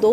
2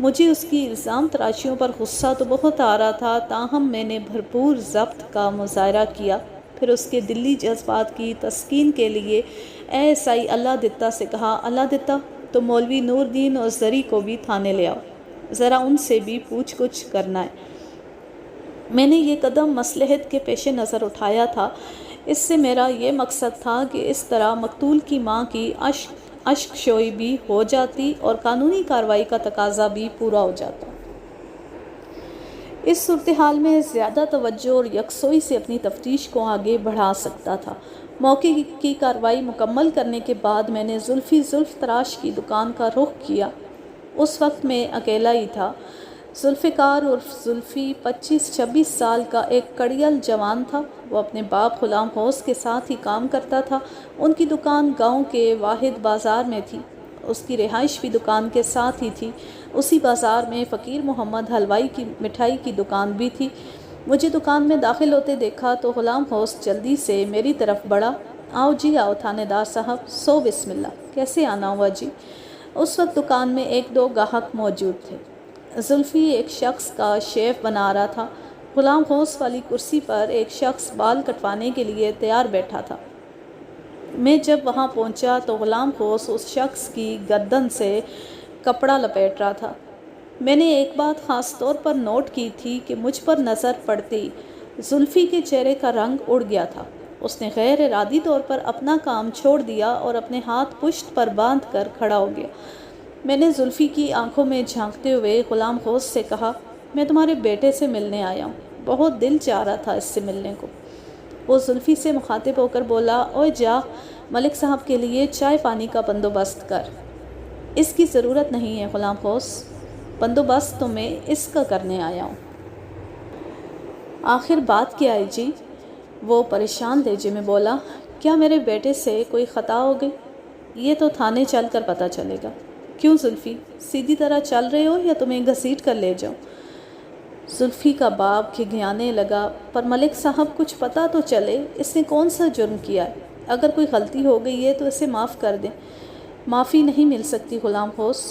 مجھے اس کی الزام تراشیوں پر غصہ تو بہت آ رہا تھا، تاہم میں نے بھرپور ضبط کا مظاہرہ کیا۔ پھر اس کے دلی جذبات کی تسکین کے لیے ASI اللہ دتہ سے کہا، اللہ دتہ، تو مولوی نور دین اور زری کو بھی تھانے لے آؤ، ذرا ان سے بھی پوچھ گچھ کرنا ہے۔ میں نے یہ قدم مصلحت کے پیش نظر اٹھایا تھا۔ اس سے میرا یہ مقصد تھا کہ اس طرح مقتول کی ماں کی اشک شوئی بھی ہو جاتی اور قانونی کارروائی کا تقاضا بھی پورا ہو جاتا۔ اس صورتحال میں زیادہ توجہ اور یکسوئی سے اپنی تفتیش کو آگے بڑھا سکتا تھا۔ موقع کی کارروائی مکمل کرنے کے بعد میں نے زلف تراش کی دکان کا رخ کیا۔ اس وقت میں اکیلا ہی تھا۔ ذوالفقار عرف زلفی 25-26 سال کا ایک کڑیل جوان تھا۔ وہ اپنے باپ غلام غوث کے ساتھ ہی کام کرتا تھا۔ ان کی دکان گاؤں کے واحد بازار میں تھی۔ اس کی رہائش بھی دکان کے ساتھ ہی تھی۔ اسی بازار میں فقیر محمد حلوائی کی مٹھائی کی دکان بھی تھی۔ مجھے دکان میں داخل ہوتے دیکھا تو غلام غوث جلدی سے میری طرف بڑھا، آؤ جی آؤ تھانے دار صاحب، سو بسم اللہ، کیسے آنا ہوا جی؟ اس وقت دکان میں 1-2 گاہک موجود تھے۔ زلفی ایک شخص کا شیف بنا رہا تھا۔ غلام غوث والی کرسی پر ایک شخص بال کٹوانے کے لیے تیار بیٹھا تھا۔ میں جب وہاں پہنچا تو غلام غوث اس شخص کی گردن سے کپڑا لپیٹ رہا تھا۔ میں نے ایک بات خاص طور پر نوٹ کی تھی کہ مجھ پر نظر پڑتے ہی زلفی کے چہرے کا رنگ اڑ گیا تھا۔ اس نے غیر ارادی طور پر اپنا کام چھوڑ دیا اور اپنے ہاتھ پشت پر باندھ کر کھڑا ہو گیا۔ میں نے زلفی کی آنکھوں میں جھانکتے ہوئے غلام غوث سے کہا، میں تمہارے بیٹے سے ملنے آیا ہوں، بہت دل چاہ رہا تھا اس سے ملنے کو۔ وہ زلفی سے مخاطب ہو کر بولا، اوئے جا ملک صاحب کے لیے چائے پانی کا بندوبست کر۔ اس کی ضرورت نہیں ہے غلام غوث، بندوبست تو میں اس کا کرنے آیا ہوں۔ آخر بات کیا ہے جی؟ وہ پریشان لہجے میں بولا، کیا میرے بیٹے سے کوئی خطا ہو گئی؟ یہ تو تھانے چل کر پتہ چلے گا۔ کیوں زلفی، سیدھی طرح چل رہے ہو یا تمہیں گھسیٹ کر لے جاؤں؟ زلفی کا باپ کھگیانے لگا، پر ملک صاحب کچھ پتہ تو چلے، اس نے کون سا جرم کیا ہے؟ اگر کوئی غلطی ہو گئی ہے تو اسے معاف کر دیں۔ معافی نہیں مل سکتی غلام غوث،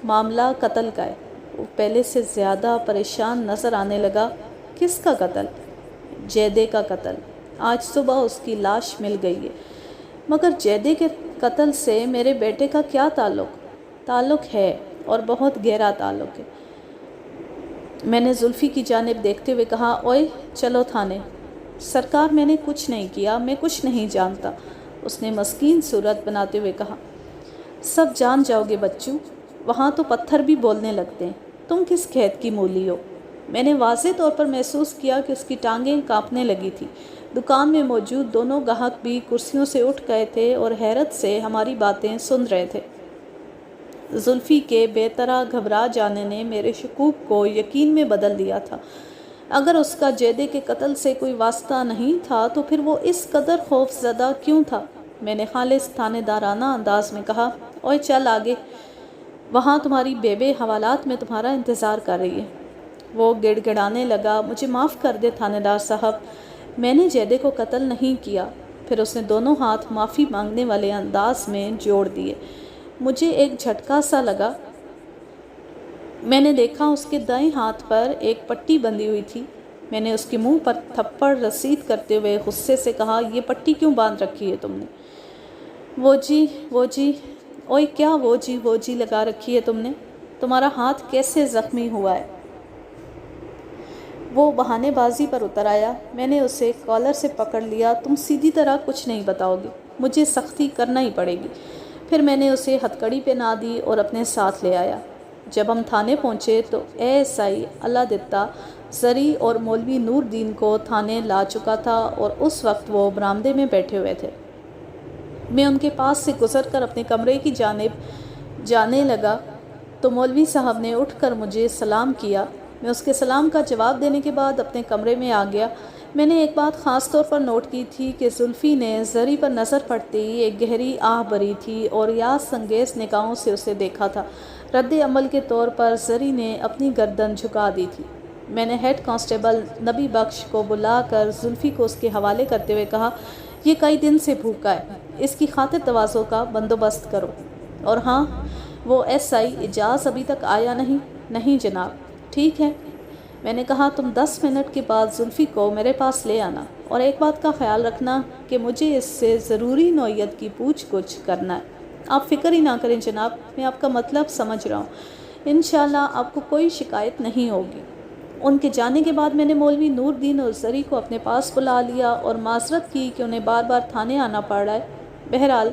معاملہ قتل کا ہے۔ وہ پہلے سے زیادہ پریشان نظر آنے لگا۔ کس کا قتل؟ جیدے کا قتل۔ آج صبح اس کی لاش مل گئی ہے۔ مگر جیدے کے قتل سے میرے بیٹے کا کیا تعلق؟ تعلق ہے، اور بہت گہرا تعلق ہے۔ میں نے زلفی کی جانب دیکھتے ہوئے کہا، اوئے چلو تھانے۔ سرکار میں نے کچھ نہیں کیا، میں کچھ نہیں جانتا، اس نے مسکین صورت بناتے ہوئے کہا۔ سب جان جاؤ گے بچوں، وہاں تو پتھر بھی بولنے لگتے ہیں، تم کس کھیت کی مولی ہو؟ میں نے واضح طور پر محسوس کیا کہ اس کی ٹانگیں کانپنے لگی تھی۔ دکان میں موجود دونوں گاہک بھی کرسیوں سے اٹھ گئے تھے اور حیرت سے ہماری باتیں سن رہے تھے۔ زلفی کے بے طرح گھبرا جانے نے میرے شکوک کو یقین میں بدل دیا تھا۔ اگر اس کا جیدے کے قتل سے کوئی واسطہ نہیں تھا تو پھر وہ اس قدر خوف زدہ کیوں تھا؟ میں نے خالص تھانے دارانہ انداز میں کہا، اوئے چل آگے، وہاں تمہاری بیبے حوالات میں تمہارا انتظار کر رہی ہے۔ وہ گڑ گڑانے لگا، مجھے معاف کر دے تھانے دار صاحب، میں نے جیدے کو قتل نہیں کیا۔ پھر اس نے دونوں ہاتھ معافی مانگنے والے انداز میں جوڑ دیے۔ مجھے ایک جھٹکا سا لگا۔ میں نے دیکھا اس کے دائیں ہاتھ پر ایک پٹی بندھی ہوئی تھی۔ میں نے اس کے منہ پر تھپڑ رسید کرتے ہوئے غصے سے کہا، یہ پٹی کیوں باندھ رکھی ہے تم نے؟ وہ جی، اوئے کیا وہ جی لگا رکھی ہے تم نے؟ تمہارا ہاتھ کیسے زخمی ہوا ہے؟ وہ بہانے بازی پر اتر آیا۔ میں نے اسے کالر سے پکڑ لیا، تم سیدھی طرح کچھ نہیں بتاؤ گے، مجھے سختی کرنا ہی پڑے گی۔ پھر میں نے اسے ہتھکڑی پہنا دی اور اپنے ساتھ لے آیا۔ جب ہم تھانے پہنچے تو ASI اللہ دتہ زری اور مولوی نور دین کو تھانے لا چکا تھا اور اس وقت وہ برآمدے میں بیٹھے ہوئے تھے۔ میں ان کے پاس سے گزر کر اپنے کمرے کی جانب جانے لگا تو مولوی صاحب نے اٹھ کر مجھے سلام کیا۔ میں اس کے سلام کا جواب دینے کے بعد اپنے کمرے میں آ گیا۔ میں نے ایک بات خاص طور پر نوٹ کی تھی کہ زلفی نے زری پر نظر پڑتے ہی ایک گہری آہ بھری تھی اور یاس انگیز نگاہوں سے اسے دیکھا تھا۔ رد عمل کے طور پر زری نے اپنی گردن جھکا دی تھی۔ میں نے ہیڈ کانسٹیبل نبی بخش کو بلا کر زلفی کو اس کے حوالے کرتے ہوئے کہا، یہ کئی دن سے بھوکا ہے، اس کی خاطر تواضع کا بندوبست کرو۔ اور ہاں، وہ SI اجاز ابھی تک آیا نہیں، نہیں جناب۔ ٹھیک ہے، میں نے کہا تم 10 منٹ کے بعد زلفی کو میرے پاس لے آنا، اور ایک بات کا خیال رکھنا کہ مجھے اس سے ضروری نوعیت کی پوچھ گچھ کرنا ہے۔ آپ فکر ہی نہ کریں جناب، میں آپ کا مطلب سمجھ رہا ہوں، انشاءاللہ آپ کو کوئی شکایت نہیں ہوگی۔ ان کے جانے کے بعد میں نے مولوی نور الدین اور زری کو اپنے پاس بلا لیا اور معذرت کی کہ انہیں بار بار تھانے آنا پڑ رہا ہے۔ بہرحال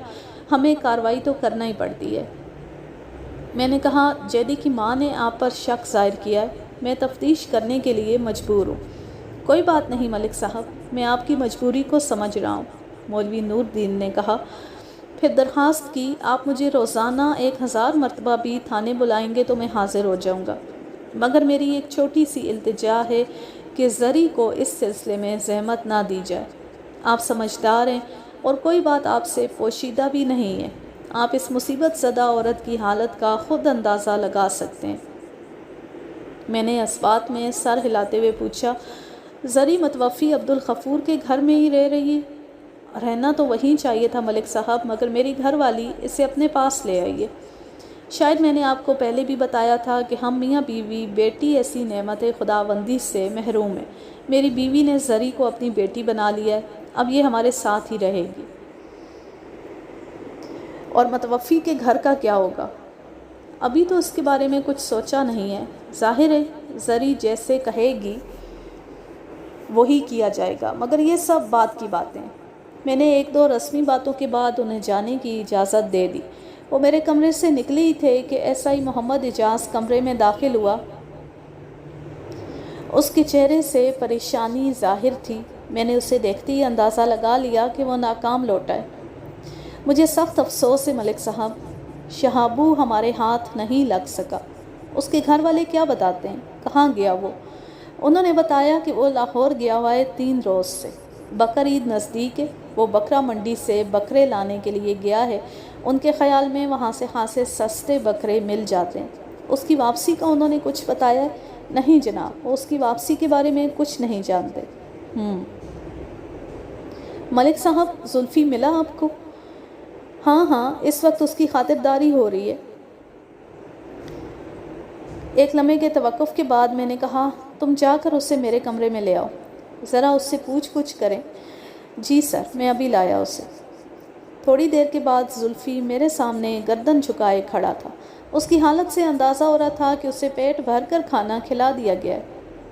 ہمیں کارروائی تو کرنا ہی پڑتی ہے۔ میں نے کہا جیدی کی ماں نے آپ پر شک ظاہر کیا ہے، میں تفتیش کرنے کے لیے مجبور ہوں۔ کوئی بات نہیں ملک صاحب، میں آپ کی مجبوری کو سمجھ رہا ہوں، مولوی نور الدین نے کہا۔ پھر درخواست کی آپ مجھے روزانہ 1000 مرتبہ بھی تھانے بلائیں گے تو میں حاضر ہو جاؤں گا، مگر میری ایک چھوٹی سی التجا ہے کہ زری کو اس سلسلے میں زحمت نہ دی جائے۔ آپ سمجھدار ہیں اور کوئی بات آپ سے پوشیدہ بھی نہیں ہے، آپ اس مصیبت زدہ عورت کی حالت کا خود اندازہ لگا سکتے ہیں۔ میں نے اس بات میں سر ہلاتے ہوئے پوچھا، زری متوفی عبدالغفور کے گھر میں ہی رہ رہی ہے؟ رہنا تو وہیں چاہیے تھا ملک صاحب، مگر میری گھر والی اسے اپنے پاس لے آئی ہے۔ شاید میں نے آپ کو پہلے بھی بتایا تھا کہ ہم میاں بیوی بیٹی ایسی نعمت خداوندی سے محروم ہیں۔ میری بیوی نے زری کو اپنی بیٹی بنا لیا ہے، اب یہ ہمارے ساتھ ہی رہے گی۔ اور متوفی کے گھر کا کیا ہوگا؟ ابھی تو اس کے بارے میں کچھ سوچا نہیں ہے، ظاہر ہے زری جیسے کہے گی وہی کیا جائے گا، مگر یہ سب بات کی باتیں۔ میں نے 1-2 رسمی باتوں کے بعد انہیں جانے کی اجازت دے دی۔ وہ میرے کمرے سے نکلے ہی تھے کہ SI محمد اعجاز کمرے میں داخل ہوا۔ اس کے چہرے سے پریشانی ظاہر تھی۔ میں نے اسے دیکھتے ہی اندازہ لگا لیا کہ وہ ناکام لوٹا ہے۔ مجھے سخت افسوس ہے ملک صاحب، شہابو ہمارے ہاتھ نہیں لگ سکا۔ اس کے گھر والے کیا بتاتے ہیں؟ کہاں گیا وہ؟ انہوں نے بتایا کہ وہ لاہور گیا ہوا ہے 3 روز سے۔ بقر عید نزدیک ہے، وہ بکرا منڈی سے بکرے لانے کے لیے گیا ہے۔ ان کے خیال میں وہاں سے خاصے سستے بکرے مل جاتے ہیں۔ اس کی واپسی کا انہوں نے کچھ بتایا ہے؟ نہیں جناب، وہ اس کی واپسی کے بارے میں کچھ نہیں جانتے۔ ملک صاحب زلفی ملا آپ کو؟ ہاں، اس وقت اس کی خاطرداری ہو رہی ہے۔ ایک لمحے کے توقف کے بعد میں نے کہا تم جا کر اسے میرے کمرے میں لے آؤ، ذرا اس سے پوچھ گچھ کریں۔ جی سر، میں ابھی لایا اسے۔ تھوڑی دیر کے بعد زلفی میرے سامنے گردن جھکائے کھڑا تھا۔ اس کی حالت سے اندازہ ہو رہا تھا کہ اسے پیٹ بھر کر کھانا کھلا دیا گیا ہے۔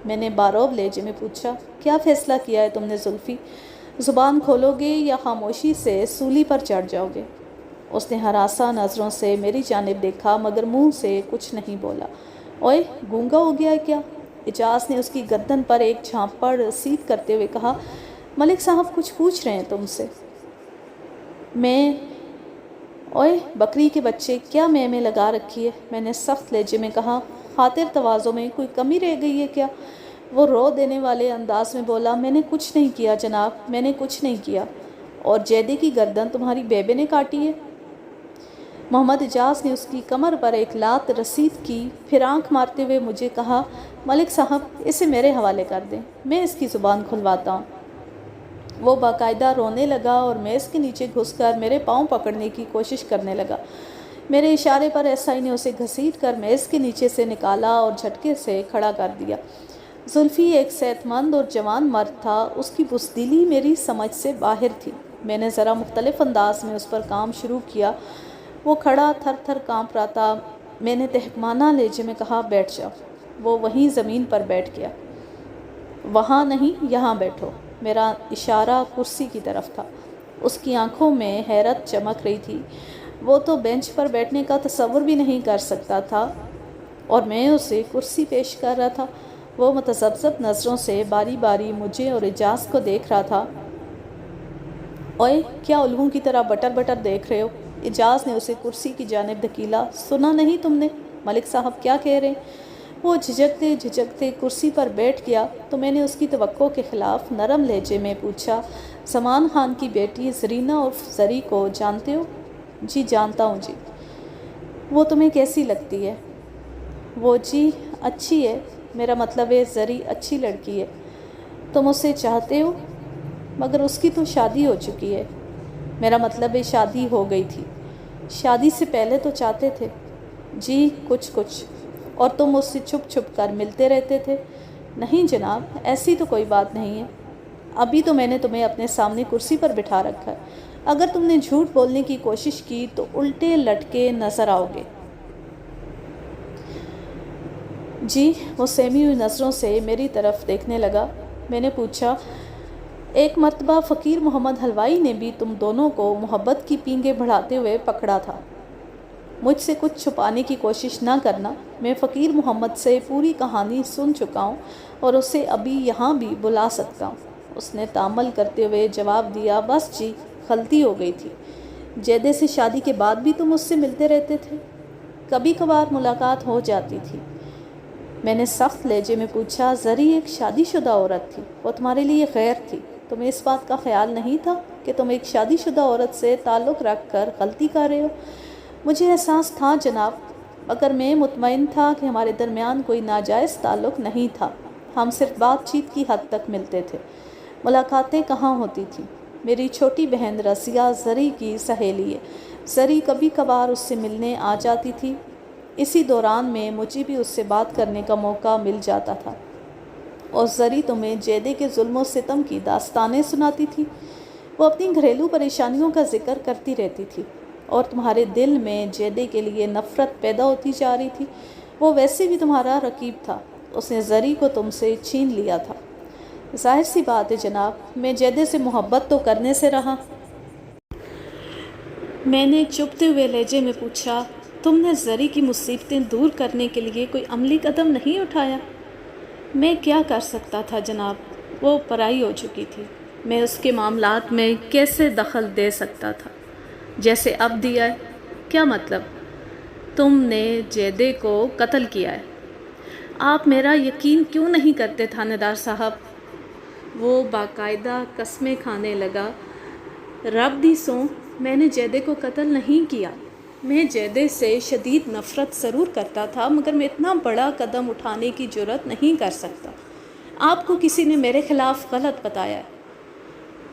میں نے باروب لہجے میں پوچھا، کیا فیصلہ کیا ہے تم نے زلفی؟ زبان کھولو گے یا خاموشی سے سولی پر چڑھ جاؤ گے؟ اس نے ہراساں نظروں سے میری جانب دیکھا مگر منہ سے کچھ نہیں بولا۔ اوئے گونگا ہو گیا ہے کیا؟ اعجاز نے اس کی گردن پر ایک جھانپڑ رسید کرتے ہوئے کہا، ملک صاحب کچھ پوچھ رہے ہیں تم سے۔ اوئے بکری کے بچے، کیا میں لگا رکھی ہے؟ میں نے سخت لہجے میں کہا، خاطر تواضع میں کوئی کمی رہ گئی ہے کیا؟ وہ رو دینے والے انداز میں بولا، میں نے کچھ نہیں کیا جناب، میں نے کچھ نہیں کیا۔ اور جیدے کی گردن تمہاری بیبے نے کاٹی ہے؟ محمد اعجاز نے اس کی کمر پر ایک لات رسید کی، پھر آنکھ مارتے ہوئے مجھے کہا، ملک صاحب اسے میرے حوالے کر دیں، میں اس کی زبان کھلواتا ہوں۔ وہ باقاعدہ رونے لگا اور میز کے نیچے گھس کر میرے پاؤں پکڑنے کی کوشش کرنے لگا۔ میرے اشارے پر SI نے اسے گھسیٹ کر میز کے نیچے سے نکالا اور جھٹکے سے کھڑا کر دیا۔ زلفی ایک صحت مند اور جوان مرد تھا، اس کی بزدلی میری سمجھ سے باہر تھی۔ میں نے ذرا مختلف انداز میں اس پر کام شروع کیا۔ وہ کھڑا تھر تھر کانپ رہا تھا۔ میں نے تحکمانہ لہجے میں کہا، بیٹھ جاؤ۔ وہ وہیں زمین پر بیٹھ گیا۔ وہاں نہیں، یہاں بیٹھو۔ میرا اشارہ کرسی کی طرف تھا۔ اس کی آنکھوں میں حیرت چمک رہی تھی۔ وہ تو بینچ پر بیٹھنے کا تصور بھی نہیں کر سکتا تھا اور میں اسے کرسی پیش کر رہا تھا۔ وہ متذبذب نظروں سے باری باری مجھے اور اعجاز کو دیکھ رہا تھا۔ اوئے کیا الووں کی طرح بٹر بٹر دیکھ رہے ہو؟ اعجاز نے اسے کرسی کی جانب دھکیلا۔ سنا نہیں تم نے ملک صاحب کیا کہہ رہے ہیں؟ وہ جھجکتے جھجکتے کرسی پر بیٹھ گیا تو میں نے اس کی توقع کے خلاف نرم لہجے میں پوچھا، زمان خان کی بیٹی زرینہ عرف زری کو جانتے ہو؟ جی جانتا ہوں جی۔ وہ تمہیں کیسی لگتی ہے؟ وہ جی اچھی ہے، میرا مطلب ہے زری اچھی لڑکی ہے۔ تم اسے چاہتے ہو؟ مگر اس کی تو شادی ہو چکی ہے۔ میرا مطلب ہے شادی ہو گئی تھی۔ شادی سے پہلے تو چاہتے تھے؟ جی کچھ۔ اور تم اس سے چھپ چھپ کر ملتے رہتے تھے؟ نہیں جناب، ایسی تو کوئی بات نہیں ہے۔ ابھی تو میں نے تمہیں اپنے سامنے کرسی پر بٹھا رکھا ہے۔ اگر تم نے جھوٹ بولنے کی کوشش کی تو الٹے لٹکے نظر آؤ گے۔ جی، وہ سہمی ہوئی نظروں سے میری طرف دیکھنے لگا۔ میں نے پوچھا، ایک مرتبہ فقیر محمد حلوائی نے بھی تم دونوں کو محبت کی پینگیں بڑھاتے ہوئے پکڑا تھا۔ مجھ سے کچھ چھپانے کی کوشش نہ کرنا، میں فقیر محمد سے پوری کہانی سن چکا ہوں اور اسے ابھی یہاں بھی بلا سکتا ہوں۔ اس نے تامل کرتے ہوئے جواب دیا، بس جی، غلطی ہو گئی تھی۔ جیدے سے شادی کے بعد بھی تم اس سے ملتے رہتے تھے؟ کبھی کبھار ملاقات ہو جاتی تھی۔ میں نے سخت لہجے میں پوچھا، زری ایک شادی شدہ عورت تھی، وہ تمہارے لیے غیر تھی۔ تمہیں اس بات کا خیال نہیں تھا کہ تم ایک شادی شدہ عورت سے تعلق رکھ کر غلطی کر رہے ہو؟ مجھے احساس تھا جناب، مگر میں مطمئن تھا کہ ہمارے درمیان کوئی ناجائز تعلق نہیں تھا۔ ہم صرف بات چیت کی حد تک ملتے تھے۔ ملاقاتیں کہاں ہوتی تھیں؟ میری چھوٹی بہن رضیہ زری کی سہیلی ہے۔ زری کبھی کبھار اس سے ملنے آ جاتی تھی۔ اسی دوران میں مجھے بھی اس سے بات کرنے کا موقع مل جاتا تھا۔ اور زری تمہیں جیدے کے ظلم و ستم کی داستانیں سناتی تھی۔ وہ اپنی گھریلو پریشانیوں کا ذکر کرتی رہتی تھی اور تمہارے دل میں جیدے کے لیے نفرت پیدا ہوتی جا رہی تھی۔ وہ ویسے بھی تمہارا رقیب تھا، اس نے زری کو تم سے چھین لیا تھا۔ ظاہر سی بات ہے جناب، میں جیدے سے محبت تو کرنے سے رہا۔ میں نے چبھتے ہوئے لہجے میں پوچھا، تم نے زری کی مصیبتیں دور کرنے کے لیے کوئی عملی قدم نہیں اٹھایا؟ میں کیا کر سکتا تھا جناب، وہ پرائی ہو چکی تھی۔ میں اس کے معاملات میں کیسے دخل دے سکتا تھا جیسے اب دیا ہے؟ کیا مطلب؟ تم نے جیدے کو قتل کیا ہے۔ آپ میرا یقین کیوں نہیں کرتے تھانے دار صاحب؟ وہ باقاعدہ قسمیں کھانے لگا، رب دی سوں، میں نے جیدے کو قتل نہیں کیا۔ میں جیدے سے شدید نفرت ضرور کرتا تھا، مگر میں اتنا بڑا قدم اٹھانے کی جرأت نہیں کر سکتا۔ آپ کو کسی نے میرے خلاف غلط بتایا ہے۔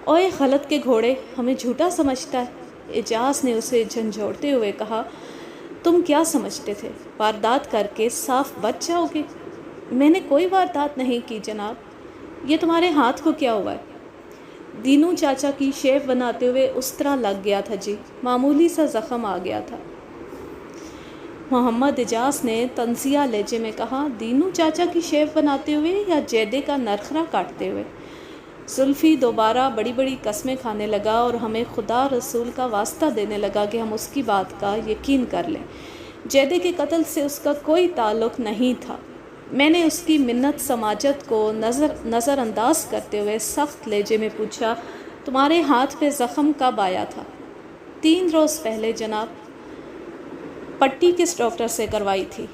اوئے غلط کے گھوڑے، ہمیں جھوٹا سمجھتا ہے، اعجاز نے اسے جھنجھوڑتے ہوئے کہا۔ تم کیا سمجھتے تھے، واردات کر کے صاف بچ جاؤ گے؟ میں نے کوئی واردات نہیں کی جناب۔ یہ تمہارے ہاتھ کو کیا ہوا ہے؟ دینو چاچا کی شیف بناتے ہوئے اس طرح لگ گیا تھا جی، معمولی سا زخم آ گیا تھا۔ محمد اعجاز نے طنزیہ لہجے میں کہا، دینو چاچا کی شیف بناتے ہوئے یا جیدے کا نرخرا کاٹتے ہوئے؟ زلفی دوبارہ بڑی بڑی قسمیں کھانے لگا اور ہمیں خدا رسول کا واسطہ دینے لگا کہ ہم اس کی بات کا یقین کر لیں۔ جیدے کے قتل سے اس کا کوئی تعلق نہیں تھا۔ میں نے اس کی منت سماجت کو نظر انداز کرتے ہوئے سخت لہجے میں پوچھا، تمہارے ہاتھ پہ زخم کب آیا تھا؟ 3 روز پہلے جناب۔ پٹی کس ڈاکٹر سے کروائی تھی؟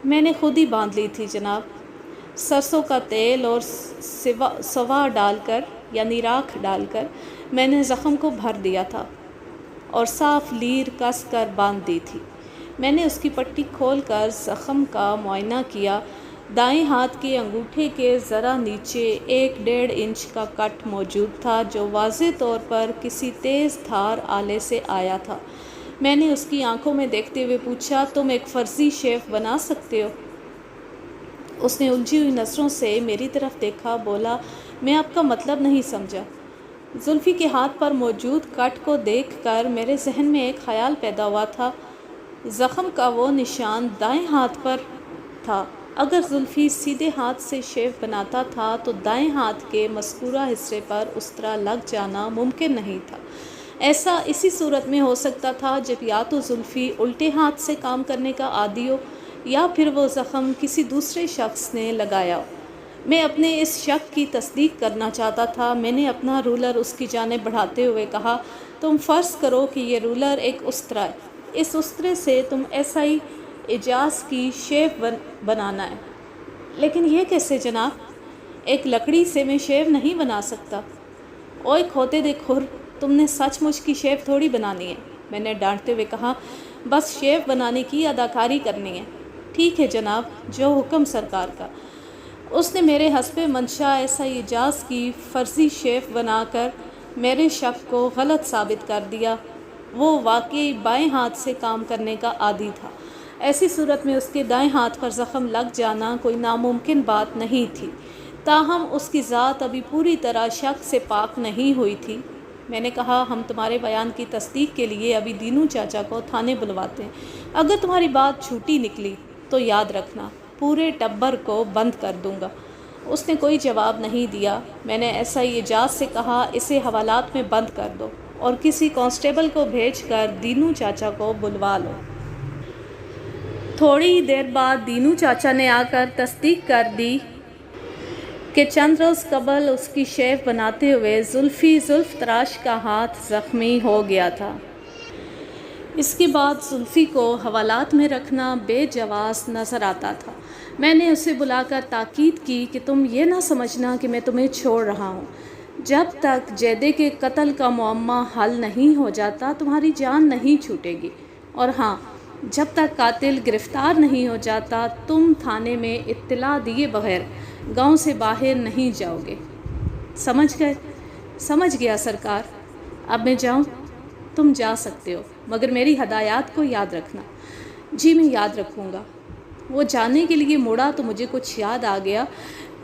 میں نے خود ہی باندھ لی تھی جناب، سرسوں کا تیل اور سوا ڈال کر یعنی راکھ ڈال کر میں نے زخم کو بھر دیا تھا اور صاف لیر کس کر باندھ دی تھی۔ میں نے اس کی پٹی کھول کر زخم کا معائنہ کیا۔ دائیں ہاتھ کے انگوٹھے کے ذرا نیچے 1.5 انچ کا کٹ موجود تھا جو واضح طور پر کسی تیز دھار آلے سے آیا تھا۔ میں نے اس کی آنکھوں میں دیکھتے ہوئے پوچھا، تم ایک فرضی شیف بنا سکتے ہو؟ اس نے الجھی ہوئی نظروں سے میری طرف دیکھا، بولا، میں آپ کا مطلب نہیں سمجھا۔ زلفی کے ہاتھ پر موجود کٹ کو دیکھ کر میرے ذہن میں ایک خیال پیدا ہوا تھا۔ زخم کا وہ نشان دائیں ہاتھ پر تھا۔ اگر زلفی سیدھے ہاتھ سے شیف بناتا تھا تو دائیں ہاتھ کے مذکورہ حصے پر اس طرح لگ جانا ممکن نہیں تھا۔ ایسا اسی صورت میں ہو سکتا تھا جب یا تو زلفی الٹے ہاتھ سے کام کرنے کا عادی ہو یا پھر وہ زخم کسی دوسرے شخص نے لگایا ہو۔ میں اپنے اس شک کی تصدیق کرنا چاہتا تھا۔ میں نے اپنا رولر اس کی جانب بڑھاتے ہوئے کہا، تم فرض کرو کہ یہ رولر ایک استرا ہے، اس استرے سے تم ایسا ہی اعجاز کی شیف بنانا ہے۔ لیکن یہ کیسے جناب؟ ایک لکڑی سے میں شیف نہیں بنا سکتا۔ اوئے کھوتے دے کھر، تم نے سچ مچ کی شیف تھوڑی بنانی ہے، میں نے ڈانٹتے ہوئے کہا، بس شیف بنانے کی اداکاری کرنی ہے۔ ٹھیک ہے جناب، جو حکم سرکار کا۔ اس نے میرے حسب منشا ایسا اعجاز کی فرضی شیف بنا کر میرے شک کو غلط ثابت کر دیا۔ وہ واقعی بائیں ہاتھ سے کام کرنے کا عادی تھا۔ ایسی صورت میں اس کے دائیں ہاتھ پر زخم لگ جانا کوئی ناممکن بات نہیں تھی، تاہم اس کی ذات ابھی پوری طرح شک سے پاک نہیں ہوئی تھی۔ میں نے کہا، ہم تمہارے بیان کی تصدیق کے لیے ابھی دینو چاچا کو تھانے بلواتے ہیں۔ اگر تمہاری بات جھوٹی نکلی تو یاد رکھنا پورے ٹبر کو بند کر دوں گا۔ اس نے کوئی جواب نہیں دیا۔ میں نے ایس آئی اعجاز سے کہا، اسے حوالات میں بند کر دو اور کسی کانسٹیبل کو بھیج کر دینو چاچا کو بلوا لو۔ تھوڑی ہی دیر بعد دینو چاچا نے آ کر تصدیق کر دی کہ چند روز قبل اس کی شیو بناتے ہوئے زلف تراش کا ہاتھ زخمی ہو گیا تھا۔ اس کے بعد زلفی کو حوالات میں رکھنا بے جواز نظر آتا تھا۔ میں نے اسے بلا کر تاکید کی کہ تم یہ نہ سمجھنا کہ میں تمہیں چھوڑ رہا ہوں۔ جب تک جیدے کے قتل کا معمہ حل نہیں ہو جاتا تمہاری جان نہیں چھوٹے گی، اور ہاں، جب تک قاتل گرفتار نہیں ہو جاتا تم تھانے میں اطلاع دیے بغیر گاؤں سے باہر نہیں جاؤ گے۔ سمجھ گئے؟ سمجھ گیا سرکار۔ اب میں جاؤں؟ تم جا سکتے ہو، مگر میری ہدایات کو یاد رکھنا۔ جی میں یاد رکھوں گا۔ وہ جانے کے لیے مڑا تو مجھے کچھ یاد آ گیا۔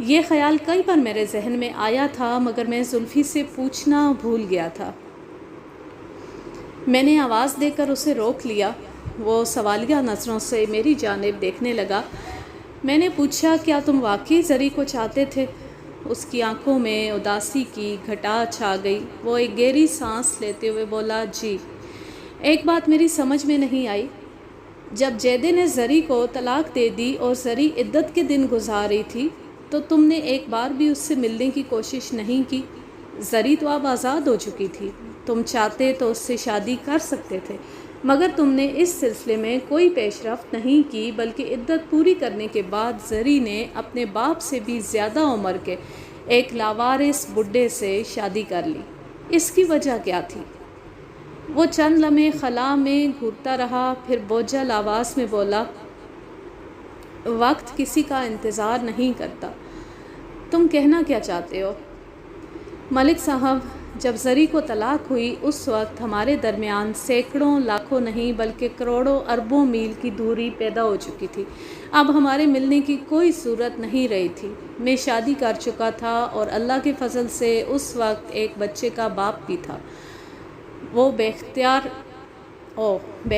یہ خیال کئی بار میرے ذہن میں آیا تھا، مگر میں زلفی سے پوچھنا بھول گیا تھا۔ میں نے آواز دے کر اسے روک لیا۔ وہ سوالیہ نظروں سے میری جانب دیکھنے لگا۔ میں نے پوچھا، کیا تم واقعی زری کو چاہتے تھے؟ اس کی آنکھوں میں اداسی کی گھٹا چھا گئی۔ وہ ایک گہری سانس لیتے ہوئے بولا، جی۔ ایک بات میری سمجھ میں نہیں آئی۔ جب جیدے نے زری کو طلاق دے دی اور زری عدت کے دن گزار رہی تھی تو تم نے ایک بار بھی اس سے ملنے کی کوشش نہیں کی۔ زری تو اب آزاد ہو چکی تھی، تم چاہتے تو اس سے شادی کر سکتے تھے، مگر تم نے اس سلسلے میں کوئی پیش رفت نہیں کی، بلکہ عدت پوری کرنے کے بعد زری نے اپنے باپ سے بھی زیادہ عمر کے ایک لاوارث بڈھے سے شادی کر لی۔ اس کی وجہ کیا تھی؟ وہ چند لمحے خلا میں گھورتا رہا، پھر بوجھل آواز میں بولا، وقت کسی کا انتظار نہیں کرتا۔ تم کہنا کیا چاہتے ہو؟ ملک صاحب، جب زری کو طلاق ہوئی اس وقت ہمارے درمیان سینکڑوں لاکھوں نہیں بلکہ کروڑوں اربوں میل کی دوری پیدا ہو چکی تھی۔ اب ہمارے ملنے کی کوئی صورت نہیں رہی تھی۔ میں شادی کر چکا تھا اور اللہ کے فضل سے اس وقت ایک بچے کا باپ بھی تھا۔ وہ بے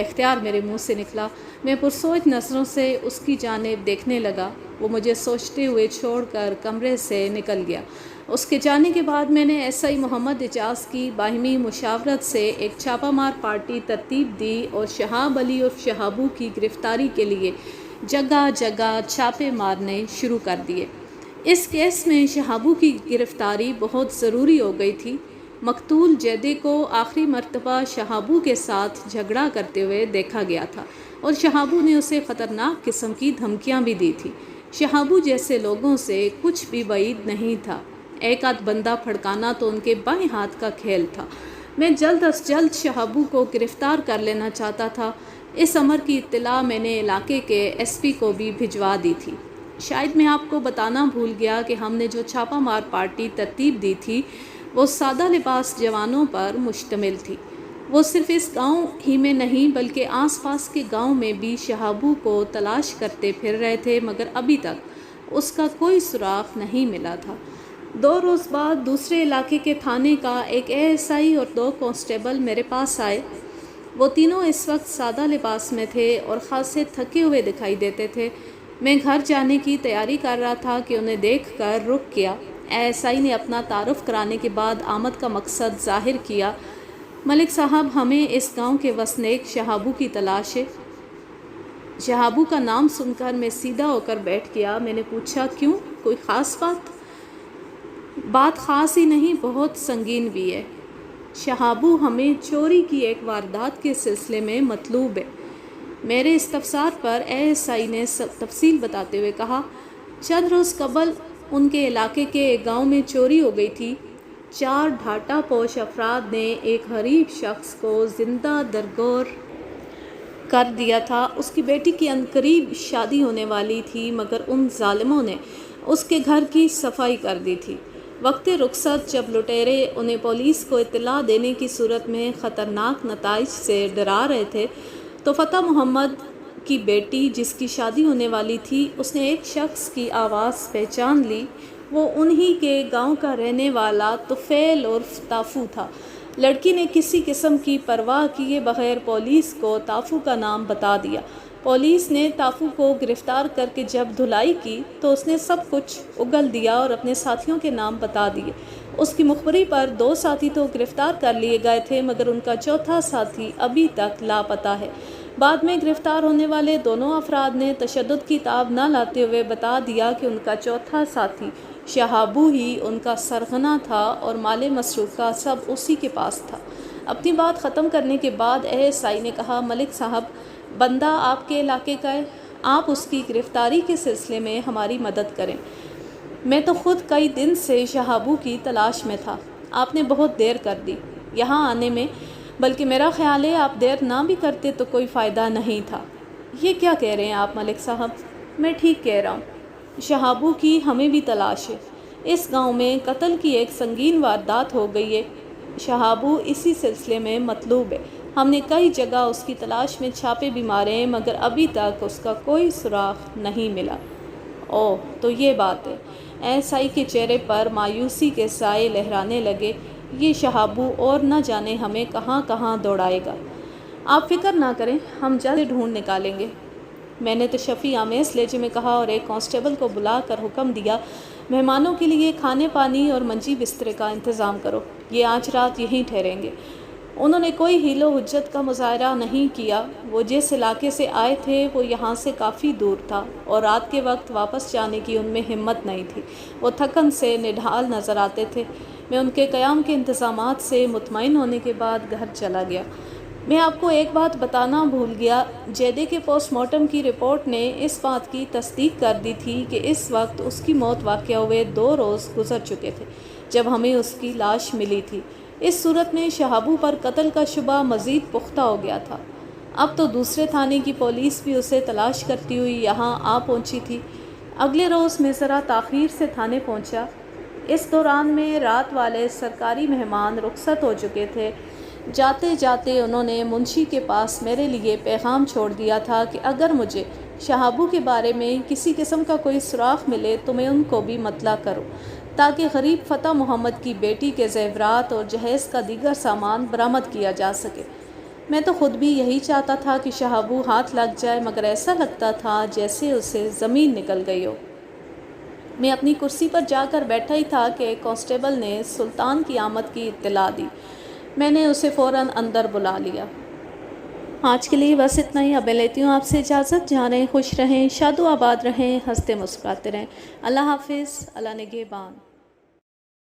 اختیار میرے منہ سے نکلا۔ میں پرسوچ نظروں سے اس کی جانب دیکھنے لگا۔ وہ مجھے سوچتے ہوئے چھوڑ کر کمرے سے نکل گیا۔ اس کے جانے کے بعد میں نے ایس آئی محمد اعجاز کی باہمی مشاورت سے ایک چھاپہ مار پارٹی ترتیب دی اور شہاب علی عرف شہابو کی گرفتاری کے لیے جگہ جگہ چھاپے مارنے شروع کر دیے۔ اس کیس میں شہابو کی گرفتاری بہت ضروری ہو گئی تھی۔ مقتول جیدے کو آخری مرتبہ شہابو کے ساتھ جھگڑا کرتے ہوئے دیکھا گیا تھا اور شہابو نے اسے خطرناک قسم کی دھمکیاں بھی دی تھی۔ شہابو جیسے لوگوں سے کچھ بھی بعید نہیں تھا۔ ایک آدھ بندہ پھڑکانا تو ان کے بائیں ہاتھ کا کھیل تھا۔ میں جلد از جلد شہابو کو گرفتار کر لینا چاہتا تھا۔ اس امر کی اطلاع میں نے علاقے کے ایس پی کو بھی بھجوا دی تھی۔ شاید میں آپ کو بتانا بھول گیا کہ ہم نے جو چھاپہ مار پارٹی ترتیب دی تھی وہ سادہ لباس جوانوں پر مشتمل تھی۔ وہ صرف اس گاؤں ہی میں نہیں بلکہ آس پاس کے گاؤں میں بھی شہابو کو تلاش کرتے پھر رہے تھے، مگر ابھی تک اس کا کوئی سراغ نہیں ملا تھا۔ 2 روز بعد دوسرے علاقے کے تھانے کا ایک ایس آئی اور 2 کانسٹیبل میرے پاس آئے۔ وہ تینوں اس وقت سادہ لباس میں تھے اور خاصے تھکے ہوئے دکھائی دیتے تھے۔ میں گھر جانے کی تیاری کر رہا تھا کہ انہیں دیکھ کر رک کیا۔ ایس آئی نے اپنا تعارف کرانے کے بعد آمد کا مقصد ظاہر کیا۔ ملک صاحب، ہمیں اس گاؤں کے وسنیک شہابو کی تلاش ہے۔ شہابو کا نام سن کر میں سیدھا ہو کر بیٹھ گیا۔ میں نے پوچھا، کیوں؟ کوئی خاص بات؟ بات خاص ہی نہیں، بہت سنگین بھی ہے۔ شہابو ہمیں چوری کی ایک واردات کے سلسلے میں مطلوب ہے۔ میرے استفسار پر ایس آئی نے تفصیل بتاتے ہوئے کہا، چند روز قبل ان کے علاقے کے ایک گاؤں میں چوری ہو گئی تھی۔ 4 ڈھاٹا پوش افراد نے ایک غریب شخص کو زندہ درگور کر دیا تھا۔ اس کی بیٹی کی عنقریب شادی ہونے والی تھی، مگر ان ظالموں نے اس کے گھر کی صفائی کر دی تھی۔ وقت رخصت جب لٹیرے انہیں پولیس کو اطلاع دینے کی صورت میں خطرناک نتائج سے ڈرا رہے تھے تو فتح محمد کی بیٹی جس کی شادی ہونے والی تھی، اس نے ایک شخص کی آواز پہچان لی۔ وہ انہی کے گاؤں کا رہنے والا طفیل عرف تافو تھا۔ لڑکی نے کسی قسم کی پرواہ کیے بغیر پولیس کو تافو کا نام بتا دیا۔ پولیس نے تافو کو گرفتار کر کے جب دھلائی کی تو اس نے سب کچھ اگل دیا اور اپنے ساتھیوں کے نام بتا دیے۔ اس کی مخبری پر 2 ساتھی تو گرفتار کر لیے گئے تھے، مگر ان کا چوتھا ساتھی ابھی تک لاپتہ ہے۔ بعد میں گرفتار ہونے والے دونوں افراد نے تشدد کی تاب نہ لاتے ہوئے بتا دیا کہ ان کا چوتھا ساتھی شہابو ہی ان کا سرغنہ تھا اور مال مسروق کا سب اسی کے پاس تھا۔ اپنی بات ختم کرنے کے بعد ASI نے کہا، ملک صاحب، بندہ آپ کے علاقے کا ہے، آپ اس کی گرفتاری کے سلسلے میں ہماری مدد کریں۔ میں تو خود کئی دن سے شہابو کی تلاش میں تھا، آپ نے بہت دیر کر دی یہاں آنے میں، بلکہ میرا خیال ہے آپ دیر نہ بھی کرتے تو کوئی فائدہ نہیں تھا۔ یہ کیا کہہ رہے ہیں آپ ملک صاحب؟ میں ٹھیک کہہ رہا ہوں، شہابو کی ہمیں بھی تلاش ہے۔ اس گاؤں میں قتل کی ایک سنگین واردات ہو گئی ہے، شہابو اسی سلسلے میں مطلوب ہے۔ ہم نے کئی جگہ اس کی تلاش میں چھاپے بھی مارے ہیں، مگر ابھی تک اس کا کوئی سراغ نہیں ملا۔ اوہ، تو یہ بات ہے۔ ASI کے چہرے پر مایوسی کے سائے لہرانے لگے۔ یہ شہابو اور نہ جانے ہمیں کہاں کہاں دوڑائے گا۔ آپ فکر نہ کریں، ہم جلد ڈھونڈ نکالیں گے۔ میں نے تشفی آمیز لہجے میں کہا اور ایک کانسٹیبل کو بلا کر حکم دیا، مہمانوں کے لیے کھانے پانی اور منجی بسترے کا انتظام کرو، یہ آج رات یہیں ٹھہریں گے۔ انہوں نے کوئی حیل و حجت کا مظاہرہ نہیں کیا۔ وہ جس علاقے سے آئے تھے وہ یہاں سے کافی دور تھا اور رات کے وقت واپس جانے کی ان میں ہمت نہیں تھی۔ وہ تھکن سے نڈھال نظر آتے تھے۔ میں ان کے قیام کے انتظامات سے مطمئن ہونے کے بعد گھر چلا گیا۔ میں آپ کو ایک بات بتانا بھول گیا، جیدے کے پوسٹ مارٹم کی رپورٹ نے اس بات کی تصدیق کر دی تھی کہ اس وقت اس کی موت واقع ہوئے 2 روز گزر چکے تھے جب ہمیں اس کی لاش ملی تھی۔ اس صورت میں شہابو پر قتل کا شبہ مزید پختہ ہو گیا تھا۔ اب تو دوسرے تھانے کی پولیس بھی اسے تلاش کرتی ہوئی یہاں آ پہنچی تھی۔ اگلے روز میں ذرا تاخیر سے تھانے پہنچا۔ اس دوران میں رات والے سرکاری مہمان رخصت ہو چکے تھے۔ جاتے جاتے انہوں نے منشی کے پاس میرے لیے پیغام چھوڑ دیا تھا کہ اگر مجھے شہابو کے بارے میں کسی قسم کا کوئی سراغ ملے تو میں ان کو بھی مطلع کروں، تاکہ غریب فتح محمد کی بیٹی کے زیورات اور جہیز کا دیگر سامان برآمد کیا جا سکے۔ میں تو خود بھی یہی چاہتا تھا کہ شہابو ہاتھ لگ جائے، مگر ایسا لگتا تھا جیسے اسے زمین نکل گئی ہو۔ میں اپنی کرسی پر جا کر بیٹھا ہی تھا کہ ایک کانسٹیبل نے سلطان کی آمد کی اطلاع دی۔ میں نے اسے فوراً اندر بلا لیا۔ آج کے لیے بس اتنا ہی، اب لیتی ہوں آپ سے اجازت۔ جہاں رہیں خوش رہیں، شاد و آباد رہیں، ہنستے مسکراتے رہیں۔ اللہ حافظ، اللہ نگہبان۔